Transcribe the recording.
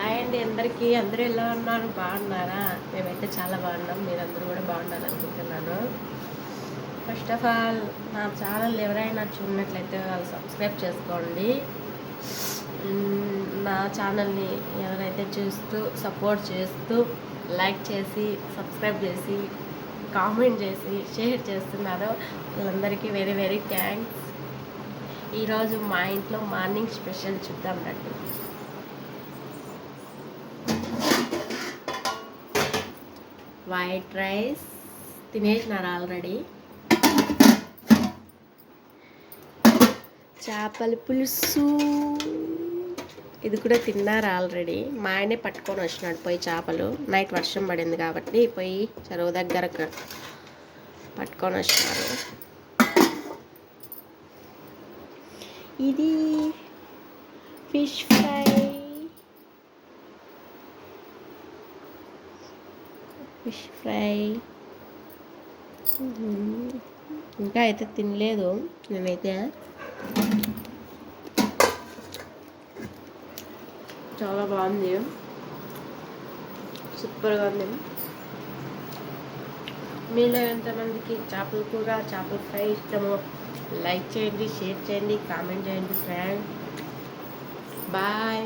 Hi అండి అందరికీ. అందరూ ఎలా ఉన్నారు? బాగున్నారా? మేమైతే చాలా బాగున్నాం. మీరందరూ కూడా బాగుండాలనుకుంటున్నాను. ఫస్ట్ ఆఫ్ ఆల్ నా ఛానల్ ఎవరైనా చూడనట్లయితే వాళ్ళు సబ్స్క్రైబ్ చేసుకోండి. నా ఛానల్ని ఎవరైతే చూస్తూ సపోర్ట్ చేస్తూ లైక్ చేసి సబ్స్క్రైబ్ చేసి కామెంట్ చేసి షేర్ చేస్తున్నారో వాళ్ళందరికీ వెరీ వెరీ థ్యాంక్స్. ఈరోజు మా ఇంట్లో మార్నింగ్ స్పెషల్ చూద్దాం రండి. వైట్ రైస్ తినేసినారు ఆల్రెడీ. చేపల పులుసు ఇది కూడా తిన్నారు ఆల్రెడీ. మా ఆయనే పట్టుకొని వచ్చినాడు పోయి చేపలు. నైట్ వర్షం పడింది కాబట్టి పోయి చెరువు దగ్గర పట్టుకొని వచ్చినారు. ఇది ఫిష్ ఫ్రై, ఇంకా అయితే తినలేదు నేనైతే. చాలా బాగుంది, సూపర్గా ఉంది. మీలో ఎంతమందికి చేపల కూర చేపల ఫ్రై ఇష్టమో లైక్ చేయండి, షేర్ చేయండి, కామెంట్ చేయండి ఫ్రెండ్స్. బాయ్.